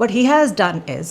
What he has done is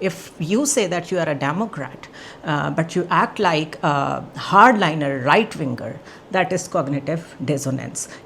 If you say that you are a Democrat, but you act like a hardliner right-winger, that is cognitive dissonance.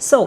So,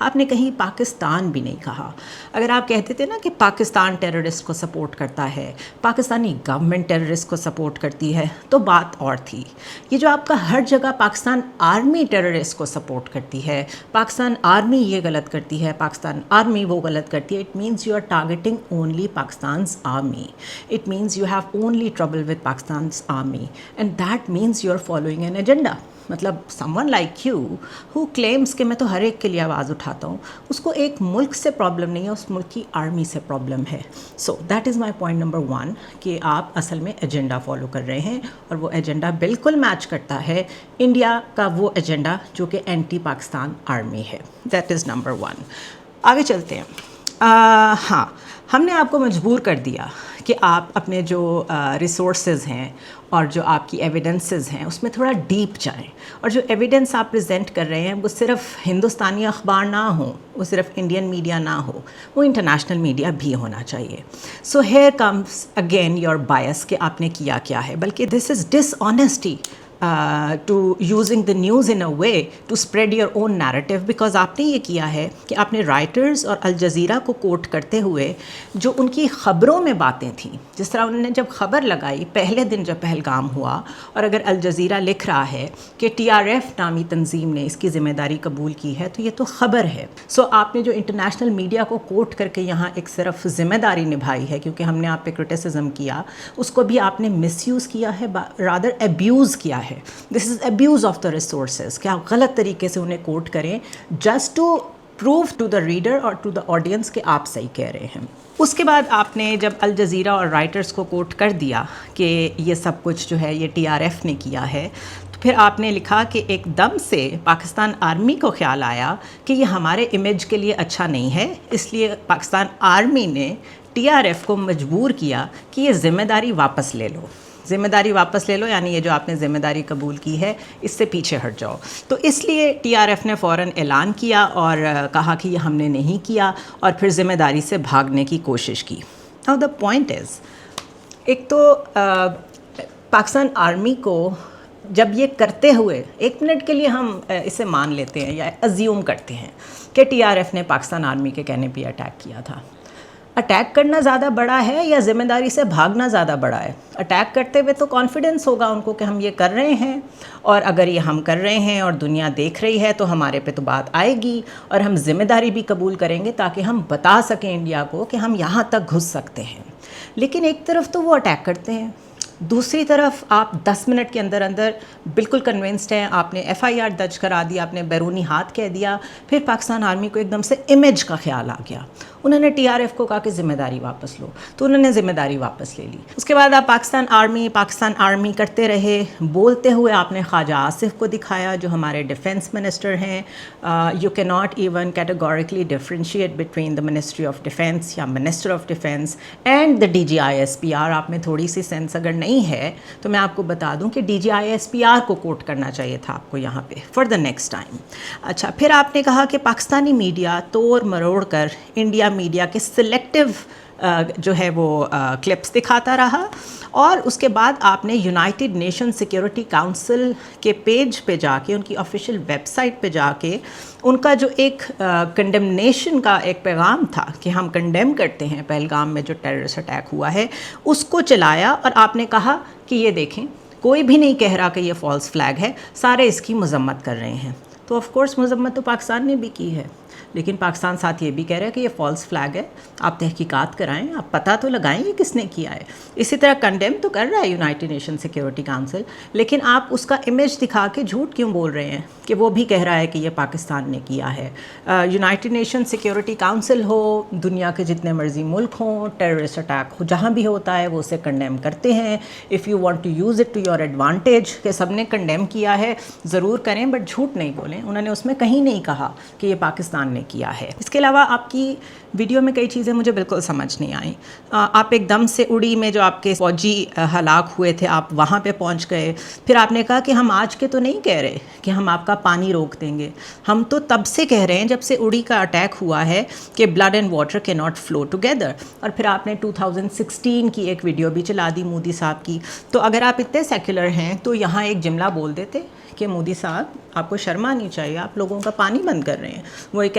آپ نے کہیں پاکستان بھی نہیں کہا. اگر آپ کہتے تھے نا کہ پاکستان ٹیررسٹ کو سپورٹ کرتا ہے, پاکستانی گورنمنٹ ٹیررسٹ کو سپورٹ کرتی ہے, تو بات اور تھی. یہ جو آپ کا ہر جگہ پاکستان آرمی ٹیررسٹ کو سپورٹ کرتی ہے, پاکستان آرمی یہ غلط کرتی ہے, پاکستان آرمی وہ غلط کرتی ہے, it means you are targeting only Pakistan's army. It means you have only trouble with Pakistan's army, and that means you are following an agenda. مطلب some one like you who claims کہ میں تو ہر ایک کے لیے آواز اٹھاتا ہوں, اس کو ایک ملک سے پرابلم نہیں ہے, اس ملک کی آرمی سے پرابلم ہے. So that is my point number 1 کہ آپ اصل میں ایجنڈا فالو کر رہے ہیں, اور وہ ایجنڈا بالکل میچ کرتا ہے انڈیا کا وہ ایجنڈا جو کہ اینٹی پاکستان آرمی ہے. That is number 1. آگے چلتے ہیں. ہاں, ہم نے آپ کو مجبور کر دیا کہ آپ اپنے جو ریسورسز ہیں اور جو آپ کی ایویڈنسز ہیں اس میں تھوڑا ڈیپ جائیں, اور جو ایویڈنس آپ پریزنٹ کر رہے ہیں وہ صرف ہندوستانی اخبار نہ ہوں, وہ صرف انڈین میڈیا نہ ہو, وہ انٹرنیشنل میڈیا بھی ہونا چاہیے. So here comes again your bias کہ آپ نے کیا کیا ہے, بلکہ this is dishonesty to using the news in a way to spread your own narrative. Because آپ نے یہ کیا ہے کہ آپ نے رائٹرز اور الجزیرہ کو کوٹ کرتے ہوئے جو ان کی خبروں میں باتیں تھیں, جس طرح انہوں نے جب خبر لگائی پہلے دن جب پہلگام ہوا, اور اگر الجزیرہ لکھ رہا ہے کہ TRF نامی تنظیم نے اس کی ذمہ داری قبول کی ہے, تو یہ تو خبر ہے. سو آپ نے جو انٹرنیشنل میڈیا کو کوٹ کر کے یہاں ایک صرف ذمہ داری نبھائی ہے, کیونکہ ہم نے آپ پہ کرٹیسزم کیا, اس کو بھی آپ نے مس یوز کیا ہے, رادر ایبیوز کیا ہے. This is abuse of the resources, کہ آپ غلط طریقے سے انہیں کوٹ کریں just to prove to the reader اور ٹو دا آڈینس کہ آپ صحیح کہہ رہے ہیں. اس کے بعد آپ نے جب الجزیرہ اور رائٹرز کو کوٹ کر دیا کہ یہ سب کچھ جو ہے یہ TRF نے کیا ہے, تو پھر آپ نے لکھا کہ ایک دم سے پاکستان آرمی کو خیال آیا کہ یہ ہمارے امیج کے لیے اچھا نہیں ہے, اس لیے پاکستان آرمی نے TRF کو مجبور کیا کہ یہ ذمہ داری واپس لے لو. ذمہ داری واپس لے لو یعنی یہ جو آپ نے ذمہ داری قبول کی ہے اس سے پیچھے ہٹ جاؤ. تو اس لیے TRF نے فوراً اعلان کیا اور کہا کہ یہ ہم نے نہیں کیا, اور پھر ذمہ داری سے بھاگنے کی کوشش کی. ناؤ دا پوائنٹ از, ایک تو پاکستان آرمی کو جب یہ کرتے ہوئے 1 منٹ کے لیے ہم اسے مان لیتے ہیں یا ازیوم کرتے ہیں کہ TRF نے پاکستان آرمی کے کہنے پہ اٹیک کیا تھا. اٹیک کرنا زیادہ بڑا ہے یا ذمہ داری سے بھاگنا زیادہ بڑا ہے؟ اٹیک کرتے ہوئے تو کانفیڈنس ہوگا ان کو کہ ہم یہ کر رہے ہیں, اور اگر یہ ہم کر رہے ہیں اور دنیا دیکھ رہی ہے تو ہمارے پہ تو بات آئے گی, اور ہم ذمہ داری بھی قبول کریں گے تاکہ ہم بتا سکیں انڈیا کو کہ ہم یہاں تک گھس سکتے ہیں. لیکن ایک طرف تو وہ اٹیک کرتے ہیں, دوسری طرف آپ 10 منٹ کے اندر اندر بالکل کنونسڈ ہیں, آپ نے FIR درج کرا دی, آپ نے بیرونی ہاتھ کہہ دیا, پھر پاکستان آرمی کو ایک دم سے امیج کا خیال آ گیا. انہوں نے TRF کو کہا کہ ذمہ داری واپس لو, تو انہوں نے ذمہ داری واپس لے لی. اس کے بعد آپ پاکستان آرمی کرتے رہے. بولتے ہوئے آپ نے خواجہ آصف کو دکھایا جو ہمارے ڈیفنس منسٹر ہیں. یو کی not even categorically differentiate between the ministry of defence یا minister of defence and the DGISPR. آپ میں تھوڑی سی سینس اگر نہیں ہے تو میں آپ کو بتا دوں کہ DGISPR کو کوٹ کرنا چاہیے تھا آپ کو یہاں پہ فار دا نیکسٹ ٹائم. اچھا, پھر آپ نے کہا کہ پاکستانی میڈیا توڑ مروڑ کر انڈیا میڈیا کے سلیکٹیو جو ہے وہ کلپس دکھاتا رہا, اور اس کے بعد آپ نے یونائٹڈ نیشن سیکیورٹی کاؤنسل کے پیج پہ جا کے, ان کی آفیشیل ویب سائٹ پہ جا کے ان کا جو ایک کنڈمنیشن کا ایک پیغام تھا کہ ہم کنڈیم کرتے ہیں پہلگام میں جو ٹیررسٹ اٹیک ہوا ہے, اس کو چلایا, اور آپ نے کہا کہ یہ دیکھیں کوئی بھی نہیں کہہ رہا کہ یہ فالس فلیگ ہے, سارے اس کی مذمت کر رہے ہیں. تو آف کورس مذمت تو پاکستان نے بھی کی ہے, لیکن پاکستان ساتھ یہ بھی کہہ رہا ہے کہ یہ فالس فلیگ ہے, آپ تحقیقات کرائیں, آپ پتہ تو لگائیں یہ کس نے کیا ہے. اسی طرح کنڈیم تو کر رہا ہے یونائٹڈ نیشن سیکیورٹی کاؤنسل, لیکن آپ اس کا امیج دکھا کے جھوٹ کیوں بول رہے ہیں کہ وہ بھی کہہ رہا ہے کہ یہ پاکستان نے کیا ہے. یونائٹڈ نیشن سیکیورٹی کاؤنسل ہو, دنیا کے جتنے مرضی ملک ہوں, ٹیررسٹ اٹیک ہو جہاں بھی ہوتا ہے وہ اسے کنڈیم کرتے ہیں. If you want to use it to your advantage کہ سب نے کنڈیم کیا ہے, ضرور کریں, بٹ جھوٹ نہیں بولیں. انہوں نے اس میں کہیں نہیں کہا کہ یہ پاکستان نے کیا ہے. اس کے علاوہ آپ کی ویڈیو میں کئی چیزیں مجھے بالکل سمجھ نہیں آئیں. آپ ایک دم سے اڑی میں جو آپ کے فوجی ہلاک ہوئے تھے آپ وہاں پہ پہنچ گئے. پھر آپ نے کہا کہ ہم آج کے تو نہیں کہہ رہے کہ ہم آپ کا پانی روک دیں گے, ہم تو تب سے کہہ رہے ہیں جب سے اڑی کا اٹیک ہوا ہے کہ بلڈ اینڈ واٹر کی ناٹ فلو ٹوگیدر. اور پھر آپ نے 2016 کی ایک ویڈیو بھی چلا دی مودی صاحب کی. تو اگر آپ اتنے سیکولر ہیں تو یہاں ایک جملہ بول دیتے کہ مودی صاحب آپ کو شرم آنی چاہیے, آپ لوگوں کا پانی بند کر رہے ہیں. وہ ایک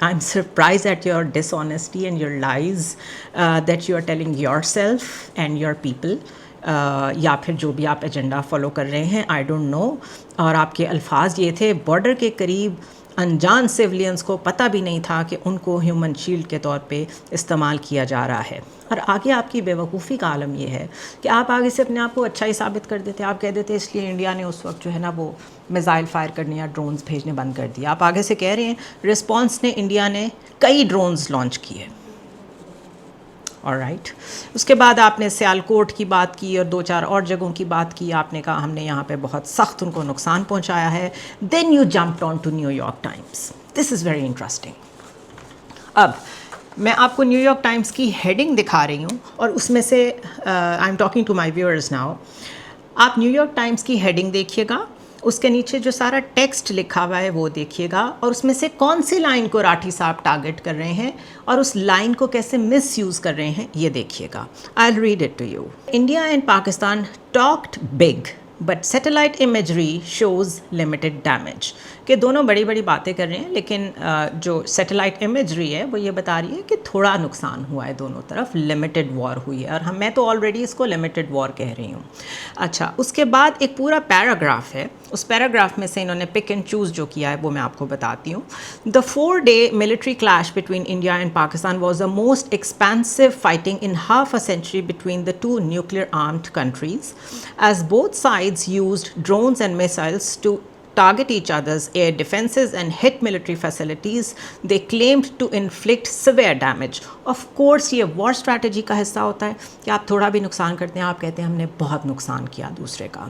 I'm surprised at your dishonesty and your lies that you are telling yourself and your people. یا پھر جو بھی آپ ایجنڈا فالو کر رہے ہیں, آئی ڈونٹ نو. اور آپ کے الفاظ یہ تھے, بارڈر کے قریب انجان سیولینز کو پتہ بھی نہیں تھا کہ ان کو ہیومن شیلڈ کے طور پہ استعمال کیا جا رہا ہے. اور آگے آپ کی بے وقوفی کا عالم یہ ہے کہ آپ آگے سے اپنے آپ کو اچھا ہی ثابت کر دیتے. آپ کہہ دیتے اس لیے انڈیا نے اس وقت جو ہے نا وہ میزائل فائر کرنے یا ڈرونز بھیجنے بند کر دیا. آپ آگے سے کہہ رہے ہیں رسپانس نے انڈیا نے کئی ڈرونز لانچ کیے. آلرائٹ. اس کے بعد آپ نے سیالکوٹ کی بات کی اور 2-4 اور جگہوں کی بات کی. آپ نے کہا ہم نے یہاں پہ بہت سخت ان کو نقصان پہنچایا ہے. Then you jumped on to New York Times. This is very interesting. اب میں آپ کو نیو یارک ٹائمس کی ہیڈنگ دکھا رہی ہوں اور اس میں سے I am talking to my viewers now. آپ نیو یارک ٹائمس کی ہیڈنگ دیکھیے گا, اس کے نیچے جو سارا ٹیکسٹ لکھا ہوا ہے وہ دیکھیے گا, اور اس میں سے کون سی لائن کو راٹھی صاحب ٹارگٹ کر رہے ہیں اور اس لائن کو کیسے مس یوز کر رہے ہیں یہ دیکھیے گا. I read it to you. India and Pakistan talked big but satellite imagery shows limited damage. کہ دونوں بڑی بڑی باتیں کر رہے ہیں لیکن جو سیٹلائٹ امیجری ہے وہ یہ بتا رہی ہے کہ تھوڑا نقصان ہوا ہے دونوں طرف, لمیٹڈ وار ہوئی ہے. اور میں تو آلریڈی اس کو لمیٹڈ وار کہہ رہی ہوں. اچھا, اس کے بعد ایک پورا پیراگراف ہے, اس پیراگراف میں سے انہوں نے پک اینڈ چوز جو کیا ہے وہ میں آپ کو بتاتی ہوں. دا 4-day military clash between India and Pakistan was the most expansive fighting in half a century between the two nuclear armed countries, as both sides used drones and missiles to target each other's air defenses and hit military facilities they claimed to inflict severe damage. Of course یہ war strategy کا حصہ ہوتا ہے کہ آپ تھوڑا بھی نقصان کرتے ہیں, آپ کہتے ہیں ہم نے بہت نقصان کیا دوسرے کا.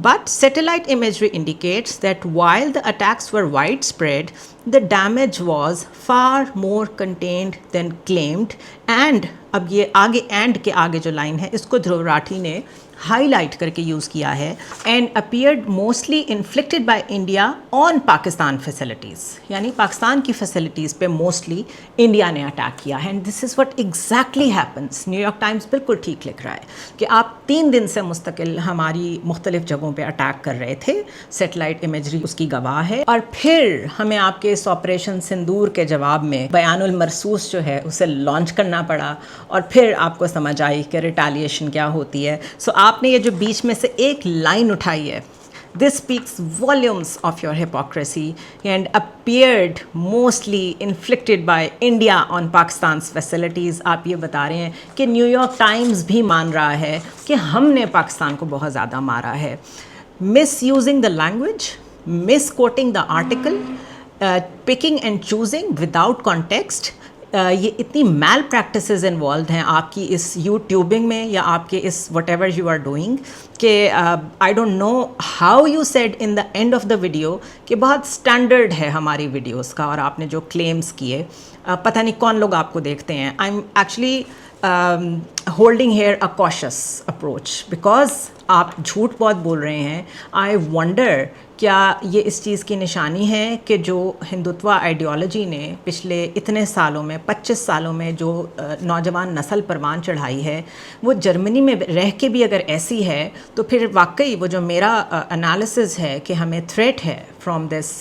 But satellite imagery indicates that while the attacks were widespread, the damage was far more contained than claimed. And اب یہ آگے اینڈ کے آگے جو لائن ہے اس کو دھرو راٹھی نے ہائی لائٹ کر کے یوز کیا ہے, and appeared mostly inflicted by India on Pakistan facilities. یعنی پاکستان کی فیسلٹیز پہ موسٹلی انڈیا نے اٹیک کیا ہے. And this is what exactly happens. New York Times بالکل ٹھیک لکھ رہا ہے کہ آپ 3 دن سے مستقل ہماری مختلف جگہوں پہ اٹیک کر رہے تھے, سیٹلائٹ امیجری اس کی گواہ ہے. اور پھر ہمیں آپ کے اس آپریشن سندور کے جواب میں بیان المرسوس جو ہے اسے لانچ کرنا پڑا, اور پھر آپ کو سمجھ آئی کہ ریٹیلیشن کیا ہوتی ہے. سو آپ نے یہ جو بیچ میں سے ایک لائن اٹھائی ہے, this speaks volumes of your hypocrisy and appeared mostly inflicted by India on Pakistan's facilities. آپ یہ بتا رہے ہیں کہ نیو یارک ٹائمز بھی مان رہا ہے کہ ہم نے پاکستان کو بہت زیادہ مارا ہے. misusing the language, misquoting the article, picking and choosing without context. یہ اتنی میل پریکٹسز انوالوڈ ہیں آپ کی اس یوٹیوبنگ میں یا آپ کے اس whatever you are doing کہ I don't know how you said in the end of the video کہ بہت اسٹینڈرڈ ہے ہماری ویڈیوز کا, اور آپ نے جو کلیمز کیے پتہ نہیں کون لوگ آپ کو دیکھتے ہیں. I am actually holding here a cautious approach because آپ جھوٹ بہت بول رہے ہیں. آئی ونڈر کیا یہ اس چیز کی نشانی ہے کہ جو ہندوتوا آئیڈیالوجی نے پچھلے اتنے سالوں میں 25 سالوں میں جو نوجوان نسل پروان چڑھائی ہے وہ جرمنی میں رہ کے بھی اگر ایسی ہے تو پھر واقعی وہ جو میرا انالیسز ہے کہ ہمیں تھریٹ ہے فرام دس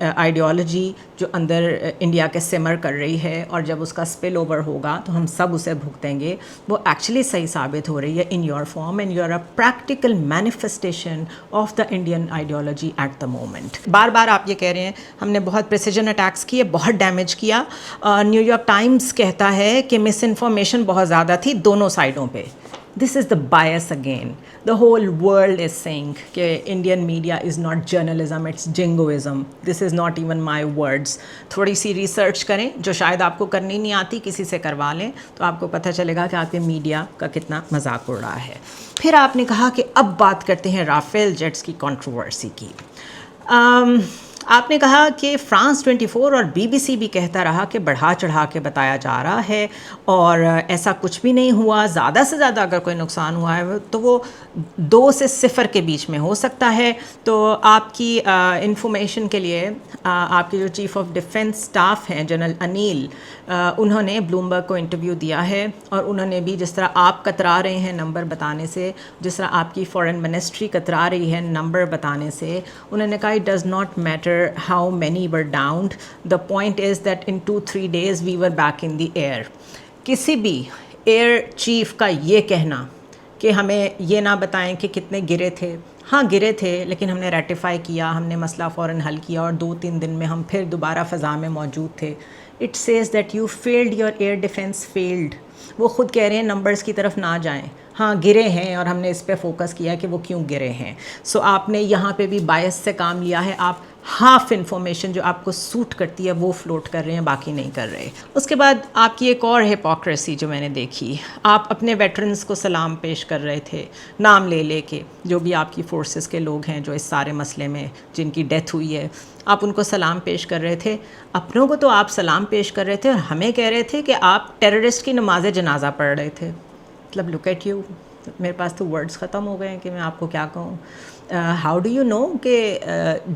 آئیڈیالوجی جو اندر انڈیا کے سمر کر رہی ہے, اور جب اس کا اسپل اوور ہوگا تو ہم سب اسے بھگتیں گے, وہ ایکچولی صحیح ثابت ہو رہی ہے in your form, and you are a practical manifestation of the Indian ideology at the moment. بار بار آپ یہ کہہ رہے ہیں ہم نے بہت پریسیجن اٹیکس کیے, بہت ڈیمیج کیا. نیو یارک ٹائمز کہتا ہے کہ مس انفارمیشن بہت زیادہ تھی دونوں سائڈوں پہ. This is the bias again. The whole world is saying کہ Indian media is not journalism, it's jingoism. This is not even my words. تھوڑی سی ریسرچ کریں جو شاید آپ کو کرنی نہیں آتی, کسی سے کروا لیں تو آپ کو پتہ چلے گا کہ آپ کے میڈیا کا کتنا مذاق اڑ رہا ہے. پھر آپ نے کہا کہ اب بات کرتے ہیں رافیل جیٹس کی کنٹروورسی کی. آپ نے کہا کہ فرانس 24 اور BBC بھی کہتا رہا کہ بڑھا چڑھا کے بتایا جا رہا ہے اور ایسا کچھ بھی نہیں ہوا, زیادہ سے زیادہ اگر کوئی نقصان ہوا ہے تو وہ 2 سے 0 کے بیچ میں ہو سکتا ہے. تو آپ کی انفارمیشن کے لیے آپ کے جو چیف آف ڈیفنس اسٹاف ہیں جنرل انیل, انہوں نے بلومبرگ کو انٹرویو دیا ہے, اور انہوں نے بھی جس طرح آپ کترا رہے ہیں نمبر بتانے سے, جس طرح آپ کی فارن منسٹری کترا رہی ہے نمبر بتانے سے, انہوں نے کہا it does not matter how many were downed. The point is that in 2-3 days we were back in the air. کسی بھی ایئر چیف کا یہ کہنا کہ ہمیں یہ نہ بتائیں کہ کتنے گرے تھے. ہاں گرے تھے, لیکن ہم نے ریٹیفائی کیا, ہم نے مسئلہ فوراً حل کیا, اور 2-3 دن میں ہم پھر دوبارہ فضا میں موجود تھے. It says that you field, your year defence field. وہ خود کہہ رہے ہیں نمبرز کی طرف نہ جائیں. ہاں گرے ہیں, اور ہم نے اس پہ فوکس کیا کہ وہ کیوں گرے ہیں. سو آپ نے یہاں پہ بھی بائس سے کام لیا ہے. آپ ہاف انفارمیشن جو آپ کو سوٹ کرتی ہے وہ فلوٹ کر رہے ہیں, باقی نہیں کر رہے. اس کے بعد آپ کی ایک اور ہپوکریسی جو میں نے دیکھی, آپ اپنے ویٹرنز کو سلام پیش کر رہے تھے نام لے لے کے, جو بھی آپ کی فورسز کے لوگ ہیں جو اس سارے مسئلے میں جن کی ڈیتھ ہوئی ہے, آپ ان کو سلام پیش کر رہے تھے. اپنوں کو تو آپ سلام پیش کر رہے تھے, اور ہمیں کہہ رہے تھے کہ آپ ٹیررسٹ کی نماز جنازہ پڑھ رہے تھے. مطلب لک ایٹ یو, میرے پاس تو ورڈز ختم ہو گئے ہیں کہ میں آپ کو کیا کہوں. ہاؤ ڈو یو نو کہ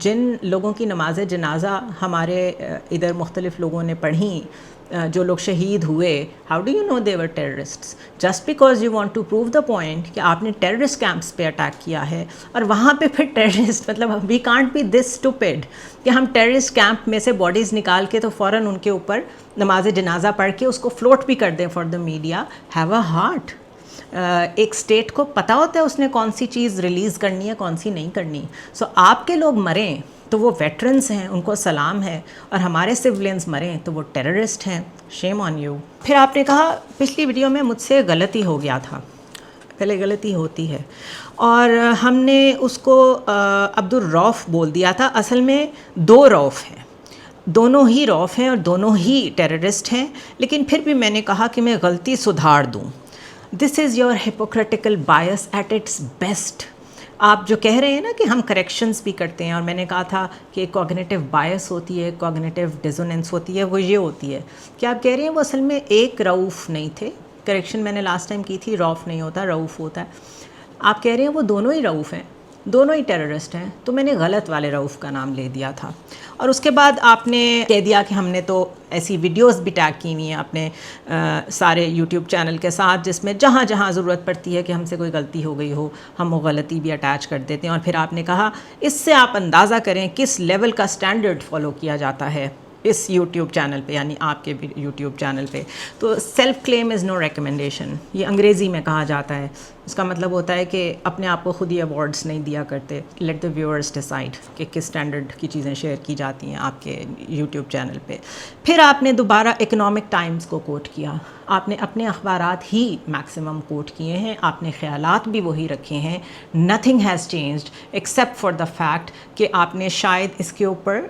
جن لوگوں کی نماز جنازہ ہمارے ادھر مختلف لوگوں نے پڑھیں, جو لوگ شہید ہوئے, how do you know they were terrorists? Just because you want to prove the point کہ آپ نے ٹیررسٹ کیمپس پہ اٹیک کیا ہے, اور وہاں پہ پھر ٹیررسٹ, مطلب we can't be this stupid کہ ہم ٹیررسٹ کیمپ میں سے باڈیز نکال کے تو فوراً ان کے اوپر نماز جنازہ پڑھ کے اس کو فلوٹ بھی کر دیں for the media. Have a heart. ایک اسٹیٹ کو پتہ ہوتا ہے اس نے کون سی چیز ریلیز کرنی ہے, کون سی نہیں کرنی. سو آپ کے لوگ مریں تو وہ ویٹرنس ہیں, ان کو سلام ہے, اور ہمارے سولینز مریں تو وہ ٹیررسٹ ہیں. شیم آن یو. پھر آپ نے کہا پچھلی ویڈیو میں مجھ سے غلطی ہو گیا تھا. پہلے غلطی ہوتی ہے, اور ہم نے اس کو عبدالرؤف بول دیا تھا. اصل میں 2 رؤف ہیں, دونوں ہی رؤف ہیں اور دونوں ہی ٹیررسٹ ہیں. لیکن پھر بھی میں نے کہا کہ میں غلطی سدھار دوں. This is your hypocritical bias at its best. آپ جو کہہ رہے ہیں نا کہ ہم کریکشنز بھی کرتے ہیں, اور میں نے کہا تھا کہ ایک کوگنیٹیو بائس ہوتی ہے, کوگنیٹیو ڈیزوننس ہوتی ہے, وہ یہ ہوتی ہے کہ آپ کہہ رہے ہیں وہ اصل میں ایک رؤف نہیں تھے. کریکشن میں نے لاسٹ ٹائم کی تھی, رؤف نہیں ہوتا, رؤف ہوتا ہے. آپ کہہ رہے ہیں وہ دونوں ہی رؤف ہیں, دونوں ہی ٹیررسٹ ہیں, تو میں نے غلط والے رؤف کا نام لے دیا تھا. اور اس کے بعد آپ نے کہہ دیا کہ ہم نے تو ایسی ویڈیوز بھی ٹیگ کی ہوئی ہیں اپنے سارے یوٹیوب چینل کے ساتھ, جس میں جہاں جہاں ضرورت پڑتی ہے کہ ہم سے کوئی غلطی ہو گئی ہو, ہم وہ غلطی بھی اٹیچ کر دیتے ہیں. اور پھر آپ نے کہا اس سے آپ اندازہ کریں کس لیول کا سٹینڈرڈ فالو کیا جاتا ہے اس یوٹیوب چینل پہ, یعنی آپ کے یوٹیوب چینل پہ. تو سیلف کلیم از نو ریکمنڈیشن, یہ انگریزی میں کہا جاتا ہے. اس کا مطلب ہوتا ہے کہ اپنے آپ کو خود ہی ایوارڈس نہیں دیا کرتے. لیٹ دا ویورز ڈیسائڈ کہ کس سٹینڈرڈ کی چیزیں شیئر کی جاتی ہیں آپ کے یوٹیوب چینل پہ. پھر آپ نے دوبارہ اکنامک ٹائمز کو کوٹ کیا. آپ نے اپنے اخبارات ہی میکسیمم کوٹ کیے ہیں, آپ نے خیالات بھی وہی رکھے ہیں. Nothing has changed except for the fact کہ آپ نے شاید اس کے اوپر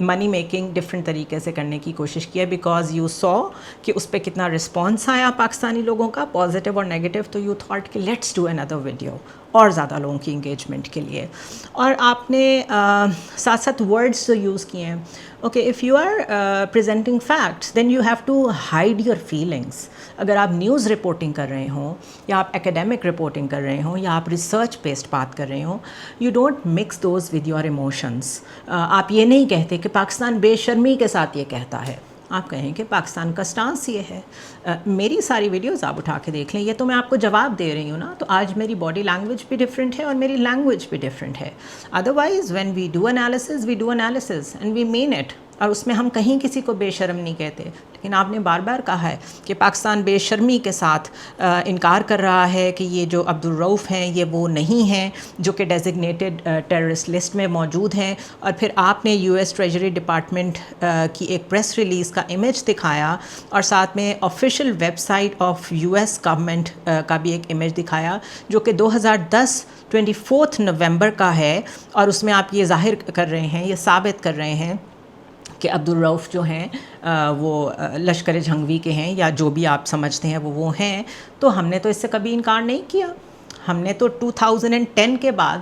منی میکنگ ڈفرینٹ طریقے سے کرنے کی کوشش کی ہے, بیکاز یو سو کہ اس پہ کتنا رسپانس آیا پاکستانی لوگوں کا, پازیٹیو اور نیگیٹو. تو یو تھاٹ کہ لیٹس ڈو اندر ویڈیو اور زیادہ لوگوں کی انگیجمنٹ کے لیے. اور آپ نے ساتھ ساتھ ورڈس جو یوز کیے ہیں, okay if you are presenting facts then you have to hide your feelings. اگر آپ نیوز رپورٹنگ کر رہے ہوں, یا آپ اکیڈیمک رپورٹنگ کر رہے ہوں, یا آپ ریسرچ بیسڈ بات کر رہے ہوں, you don't mix those with your emotions. آپ یہ نہیں کہتے کہ پاکستان بے شرمی کے ساتھ یہ کہتا ہے, آپ کہیں کہ پاکستان کا سٹانس یہ ہے. میری ساری ویڈیوز آپ اٹھا کے دیکھ لیں, یہ تو میں آپ کو جواب دے رہی ہوں نا. تو آج میری باڈی لینگویج بھی ڈفرینٹ ہے اور میری لینگویج بھی ڈفرینٹ ہے. Otherwise when we do analysis we do analysis and we mean it, اور اس میں ہم کہیں کسی کو بے شرم نہیں کہتے. لیکن آپ نے بار بار کہا ہے کہ پاکستان بے شرمی کے ساتھ انکار کر رہا ہے کہ یہ جو عبدالرؤف ہیں یہ وہ نہیں ہیں جو کہ ڈیزگنیٹڈ ٹیررسٹ لسٹ میں موجود ہیں. اور پھر آپ نے یو ایس ٹریجری ڈپارٹمنٹ کی ایک پریس ریلیز کا امیج دکھایا, اور ساتھ میں official website of U S government کا بھی ایک امیج دکھایا, جو کہ 2010 24 نومبر کا ہے. اور اس میں آپ یہ ظاہر کر رہے ہیں, یہ ثابت کر رہے ہیں کہ عبدالرؤف جو ہیں وہ لشکر جھنگوی کے ہیں, یا جو بھی آپ سمجھتے ہیں وہ ہیں. تو ہم نے تو اس سے کبھی انکار نہیں کیا. ہم نے تو 2010 کے بعد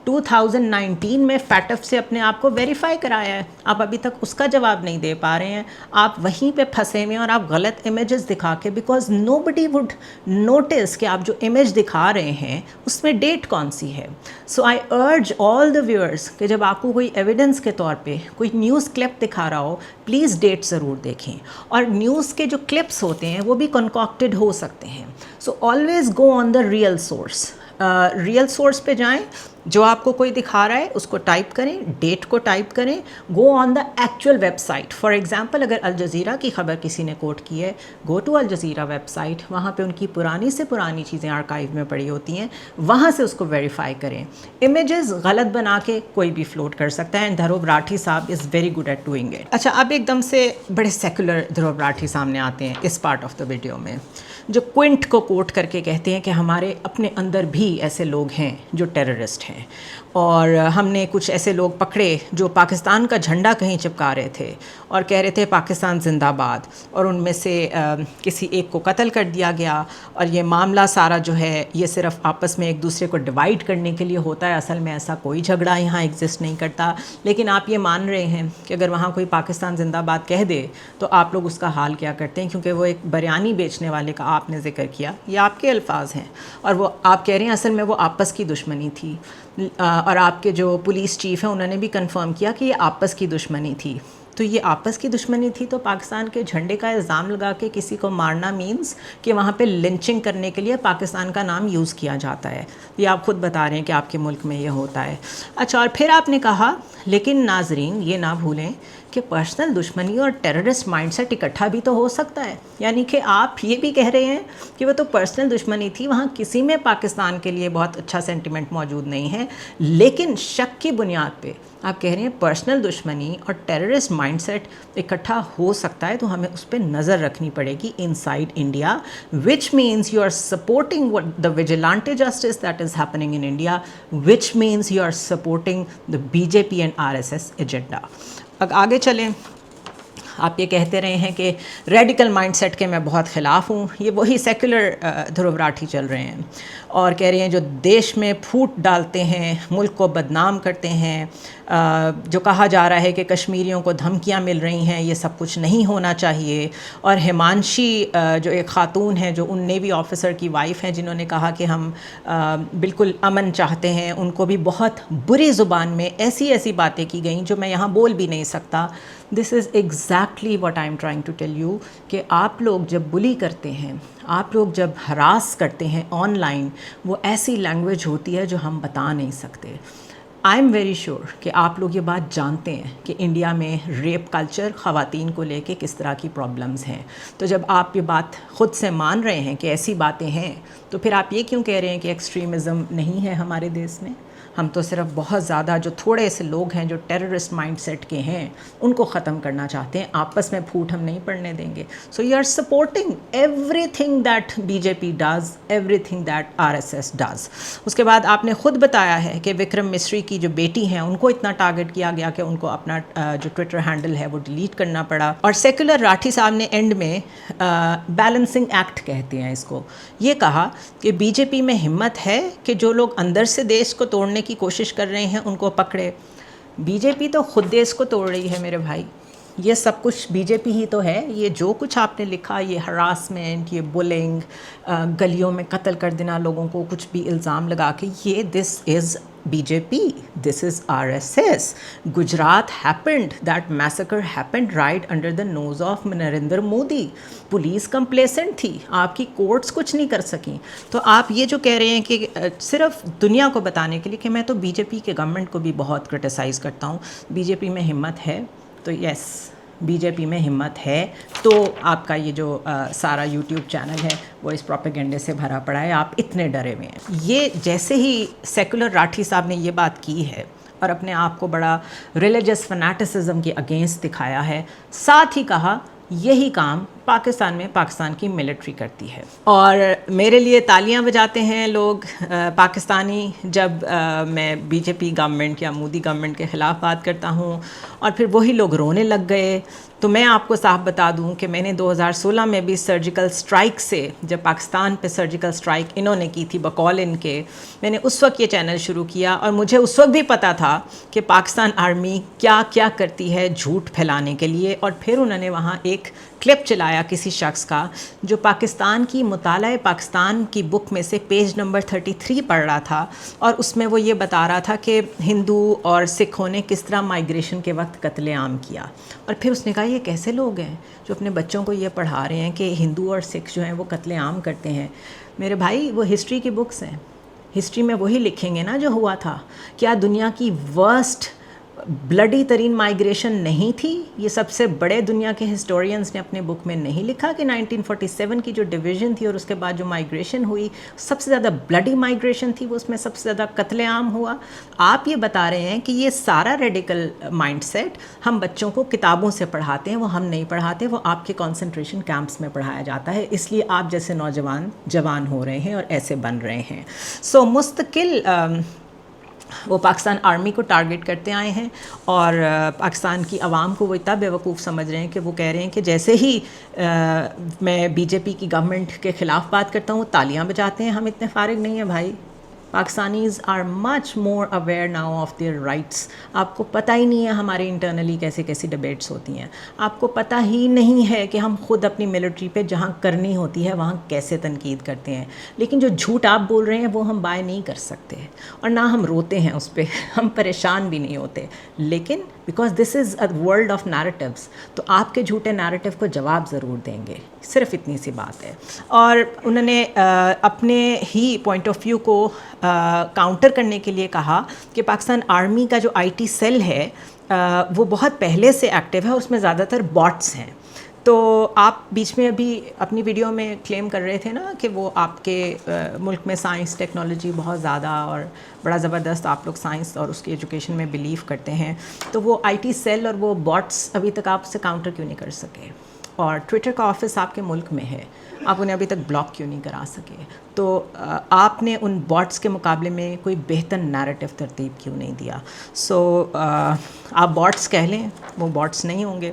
2019 میں فیٹف سے اپنے آپ کو ویریفائی کرایا ہے. آپ ابھی تک اس کا جواب نہیں دے پا رہے ہیں. آپ وہیں پہ پھنسے ہوئے ہیں, اور آپ غلط امیجز دکھا کے, because nobody would notice کہ آپ جو امیج دکھا رہے ہیں اس میں ڈیٹ کون سی ہے. سو آئی ارج آل دا ویورس کہ جب آپ کو کوئی ایویڈنس کے طور پہ کوئی نیوز کلپ دکھا رہا ہو, پلیز ڈیٹ ضرور دیکھیں. اور نیوز کے جو کلپس ہوتے ہیں وہ بھی کنکاکٹڈ ہو سکتے ہیں. So always go on the real source. Real source پہ جائیں, جو آپ کو کوئی دکھا رہا ہے اس کو ٹائپ کریں, ڈیٹ کو ٹائپ کریں, go on the actual website. For example اگر الجزیرہ کی خبر کسی نے کوٹ کی ہے, go to Al Jazeera website, وہاں پہ ان کی پرانی سے پرانی چیزیں آرکائیو میں پڑی ہوتی ہیں, وہاں سے اس کو ویریفائی کریں. امیجز غلط بنا کے کوئی بھی فلوٹ کر سکتا ہے, اینڈ دھروب راٹھی صاحب is very good at doing it. اچھا, اب ایک دم سے بڑے سیکولر دھروب راٹھی سامنے آتے ہیں اس پارٹ آف دا ویڈیو میں, جو کوئنٹ کو کوٹ کر کے کہتے ہیں کہ ہمارے اپنے اندر بھی ایسے لوگ ہیں جو ٹیررسٹ ہیں, اور ہم نے کچھ ایسے لوگ پکڑے جو پاکستان کا جھنڈا کہیں چپکا رہے تھے اور کہہ رہے تھے پاکستان زندہ باد, اور ان میں سے کسی ایک کو قتل کر دیا گیا, اور یہ معاملہ سارا جو ہے یہ صرف آپس میں ایک دوسرے کو ڈیوائڈ کرنے کے لیے ہوتا ہے. اصل میں ایسا کوئی جھگڑا یہاں ایگزسٹ نہیں کرتا, لیکن آپ یہ مان رہے ہیں کہ اگر وہاں کوئی پاکستان زندہ باد کہہ دے تو آپ لوگ اس کا حال کیا کرتے ہیں, کیونکہ وہ ایک بریانی بیچنے والے کا آپ نے ذکر کیا, یہ آپ کے الفاظ ہیں, اور وہ آپ کہہ رہے ہیں اصل میں وہ آپس کی دشمنی تھی, اور آپ کے جو پولیس چیف ہیں انہوں نے بھی کنفرم کیا کہ یہ آپس کی دشمنی تھی. تو یہ آپس کی دشمنی تھی تو پاکستان کے جھنڈے کا الزام لگا کے کسی کو مارنا مینس کہ وہاں پہ لنچنگ کرنے کے لیے پاکستان کا نام یوز کیا جاتا ہے. یہ آپ خود بتا رہے ہیں کہ آپ کے ملک میں یہ ہوتا ہے. اچھا, اور پھر آپ نے کہا لیکن ناظرین یہ نہ بھولیں کہ پرسنل دشمنی اور ٹیررسٹ مائنڈ سیٹ اکٹھا بھی تو ہو سکتا ہے. یعنی کہ آپ یہ بھی کہہ رہے ہیں کہ وہ تو پرسنل دشمنی تھی, وہاں کسی میں پاکستان کے لیے بہت اچھا سینٹیمنٹ موجود نہیں ہے, لیکن شک کی بنیاد پہ آپ کہہ رہے ہیں پرسنل دشمنی اور ٹیررسٹ مائنڈ سیٹ اکٹھا ہو سکتا ہے, تو ہمیں اس پہ نظر رکھنی پڑے گی inside India, which means you are supporting the vigilante justice that is happening in India, which means you are supporting the BJP and RSS agenda. اب آگے چلیں, آپ یہ کہتے رہے ہیں کہ ریڈیکل مائنڈ سیٹ کے میں بہت خلاف ہوں. یہ وہی سیکولر دھروب راٹھی چل رہے ہیں اور کہہ رہے ہیں جو دیش میں پھوٹ ڈالتے ہیں, ملک کو بدنام کرتے ہیں, جو کہا جا رہا ہے کہ کشمیریوں کو دھمکیاں مل رہی ہیں, یہ سب کچھ نہیں ہونا چاہیے. اور ہمانشی جو ایک خاتون ہیں جو ان نیوی آفیسر کی وائف ہیں جنہوں نے کہا کہ ہم بالکل امن چاہتے ہیں, ان کو بھی بہت بری زبان میں ایسی ایسی باتیں کی گئیں جو میں یہاں بول بھی نہیں سکتا. This is exactly what I am trying to tell you کہ آپ لوگ جب بلی کرتے ہیں, آپ لوگ جب ہراس کرتے ہیں آن لائن, وہ ایسی لینگویج ہوتی ہے جو ہم بتا نہیں سکتے. آئی ایم ویری شیور کہ آپ لوگ یہ بات جانتے ہیں کہ انڈیا میں ریپ کلچر خواتین کو لے کے کس طرح کی پرابلمز ہیں. تو جب آپ یہ بات خود سے مان رہے ہیں کہ ایسی باتیں ہیں, تو پھر آپ یہ کیوں کہہ رہے ہیں کہ ایکسٹریمزم نہیں ہے ہمارے دیس میں؟ ہم تو صرف بہت زیادہ جو تھوڑے سے لوگ ہیں جو ٹیررسٹ مائنڈ سیٹ کے ہیں ان کو ختم کرنا چاہتے ہیں, آپس میں پھوٹ ہم نہیں پڑنے دیں گے. So you are supporting everything that BJP does, everything that RSS does. اس کے بعد آپ نے خود بتایا ہے کہ وکرم مسری کی جو بیٹی ہیں ان کو اتنا ٹارگٹ کیا گیا کہ ان کو اپنا جو ٹویٹر ہینڈل ہے وہ ڈیلیٹ کرنا پڑا. اور سیکولر راٹھی صاحب نے اینڈ میں بیلنسنگ ایکٹ کہتے ہیں اس کو, یہ کہا کہ BJP میں ہمت ہے کہ جو لوگ اندر سے دیش کو توڑنے کی کوشش کر رہے ہیں ان کو پکڑے. BJP تو خود دیش کو توڑ رہی ہے میرے بھائی, یہ سب کچھ BJP ہی تو ہے. یہ جو کچھ آپ نے لکھا, یہ ہراسمنٹ, یہ بلنگ, گلیوں میں قتل کر دینا لوگوں کو کچھ بھی الزام لگا کے, یہ دس از BJP, this is RSS. Gujarat happened, that massacre happened right under the nose of Narendra Modi. Police complacent تھی, آپ کی کورٹس کچھ نہیں کر سکیں. تو آپ یہ جو کہہ رہے ہیں کہ صرف دنیا کو بتانے کے لیے کہ میں تو BJP کے گورنمنٹ کو بھی بہت کرٹیسائز کرتا ہوں, BJP میں ہمت ہے, تو یس BJP میں ہمت ہے, تو آپ کا یہ جو سارا یوٹیوب چینل ہے وہ اس پروپیگنڈے سے بھرا پڑا ہے, آپ اتنے ڈرے ہوئے ہیں. یہ جیسے ہی سیکولر راٹھی صاحب نے یہ بات کی ہے اور اپنے آپ کو بڑا ریلیجس فنیٹسزم کے اگینسٹ دکھایا ہے, ساتھ ہی کہا یہی کام پاکستان میں پاکستان کی ملٹری کرتی ہے. اور میرے لیے تالیاں بجاتے ہیں لوگ پاکستانی جب میں BJP گورنمنٹ یا مودی گورنمنٹ کے خلاف بات کرتا ہوں, اور پھر وہی لوگ رونے لگ گئے. تو میں آپ کو صاف بتا دوں کہ میں نے 2016 میں بھی سرجیکل سٹرائک سے, جب پاکستان پہ سرجیکل سٹرائک انہوں نے کی تھی بقول ان کے, میں نے اس وقت یہ چینل شروع کیا, اور مجھے اس وقت بھی پتہ تھا کہ پاکستان آرمی کیا کیا کرتی ہے جھوٹ پھیلانے کے لیے. اور پھر انہوں نے وہاں ایک کلپ چلایا کسی شخص کا جو پاکستان کی مطالعہ پاکستان کی بک میں سے پیج نمبر 33 پڑھ رہا تھا, اور اس میں وہ یہ بتا رہا تھا کہ ہندو اور سکھوں نے کس طرح مائیگریشن کے وقت قتل عام کیا. اور پھر اس نے کہا یہ کیسے لوگ ہیں جو اپنے بچوں کو یہ پڑھا رہے ہیں کہ ہندو اور سکھ جو ہیں وہ قتل عام کرتے ہیں. میرے بھائی وہ ہسٹری کی بکس ہیں, ہسٹری میں وہی لکھیں گے نا جو ہوا تھا. کیا دنیا کی ورسٹ بلڈی ترین مائگریشن نہیں تھی؟ یہ سب سے بڑے دنیا کے ہسٹورینز نے اپنے بک میں نہیں لکھا کہ 1947 کی جو ڈویژن تھی اور اس کے بعد جو مائگریشن ہوئی سب سے زیادہ بلڈی مائگریشن تھی, وہ اس میں سب سے زیادہ قتل عام ہوا. آپ یہ بتا رہے ہیں کہ یہ سارا ریڈیکل مائنڈ سیٹ ہم بچوں کو کتابوں سے پڑھاتے ہیں, وہ ہم نہیں پڑھاتے, وہ آپ کے کنسنٹریشن کیمپس میں پڑھایا جاتا ہے, اس لیے آپ جیسے نوجوان جوان ہو رہے ہیں اور ایسے بن رہے ہیں. سو مستقل وہ پاکستان آرمی کو ٹارگٹ کرتے آئے ہیں اور پاکستان کی عوام کو وہ اتنا بیوقوف سمجھ رہے ہیں کہ وہ کہہ رہے ہیں کہ جیسے ہی میں بی جے پی کی گورنمنٹ کے خلاف بات کرتا ہوں تالیاں بجاتے ہیں. ہم اتنے فارغ نہیں ہیں بھائی. Pakistanis are much more aware now of their rights. آپ کو پتہ ہی نہیں ہے ہمارے انٹرنلی کیسی ڈبیٹس ہوتی ہیں. آپ کو پتہ ہی نہیں ہے کہ ہم خود اپنی ملٹری پہ جہاں کرنی ہوتی ہے وہاں کیسے تنقید کرتے ہیں. لیکن جو جھوٹ آپ بول رہے ہیں وہ ہم بائے نہیں کر سکتے اور نہ ہم روتے ہیں اس پہ, ہم پریشان بھی نہیں ہوتے. لیکن because this is a world of narratives, تو آپ کے جھوٹے نیریٹیو کو جواب ضرور دیں گے, صرف اتنی سی بات ہے. اور انہوں نے اپنے ہی پوائنٹ آف ویو کو کاؤنٹر کرنے کے لیے کہا کہ پاکستان آرمی کا جو آئی ٹی سیل ہے وہ بہت پہلے سے ایکٹیو ہے, اس میں زیادہ تر باٹس ہیں. تو آپ بیچ میں ابھی اپنی ویڈیو میں کلیم کر رہے تھے نا کہ وہ آپ کے ملک میں سائنس ٹیکنالوجی بہت زیادہ اور بڑا زبردست, آپ لوگ سائنس اور اس کی ایجوکیشن میں بلیو کرتے ہیں, تو وہ آئی ٹی سیل اور وہ باٹس ابھی تک آپ سے کاؤنٹر کیوں نہیں کر سکے؟ اور ٹویٹر کا آفس آپ کے ملک میں ہے, آپ انہیں ابھی تک بلاک کیوں نہیں کرا سکے؟ تو آپ نے ان باٹس کے مقابلے میں کوئی بہتر نیریٹیو ترتیب کیوں نہیں دیا؟ سو آپ باٹس کہہ لیں, وہ باٹس نہیں ہوں گے.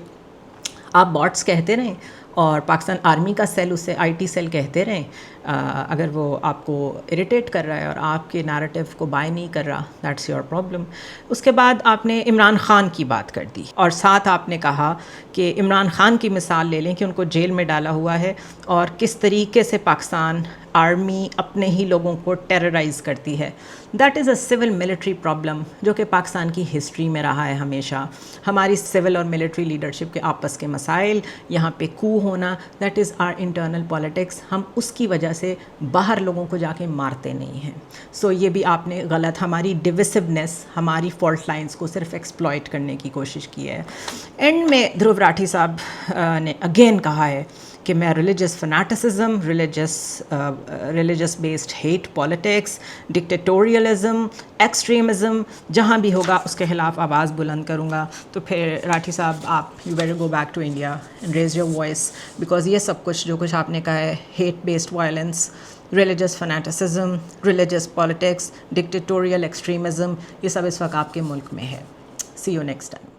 آپ باٹس کہتے رہیں اور پاکستان آرمی کا سیل اسے آئی ٹی سیل کہتے رہیں. اگر وہ آپ کو اریٹیٹ کر رہا ہے اور آپ کے نیریٹیو کو بائی نہیں کر رہا, دیٹس یور پرابلم. اس کے بعد آپ نے عمران خان کی بات کر دی اور ساتھ آپ نے کہا کہ عمران خان کی مثال لے لیں کہ ان کو جیل میں ڈالا ہوا ہے اور کس طریقے سے پاکستان آرمی اپنے ہی لوگوں کو ٹیررائز کرتی ہے. That is a civil military problem جو کہ پاکستان کی ہسٹری میں رہا ہے ہمیشہ. ہماری سول اور ملٹری لیڈرشپ کے آپس کے مسائل, یہاں پہ کو ہونا, that is our internal politics. ہم اس کی وجہ سے باہر لوگوں کو جا کے مارتے نہیں ہیں. سو یہ بھی آپ نے غلط, ہماری ڈویسونیس, ہماری فالٹ لائنس کو صرف ایکسپلائٹ کرنے کی کوشش کی ہے. اینڈ میں دھرو راٹھی صاحب نے اگین کہا ہے کہ میں religious fanaticism, religious based hate politics, dictatorialism, extremism جہاں بھی ہوگا اس کے خلاف آواز بلند کروں گا. تو پھر راٹھی صاحب آپ you better go back to India and raise your voice, because یہ سب کچھ جو کچھ آپ نے کہا ہے, hate based violence, religious fanaticism, religious politics, dictatorial extremism, یہ سب اس وقت آپ کے ملک میں ہے. See you next time.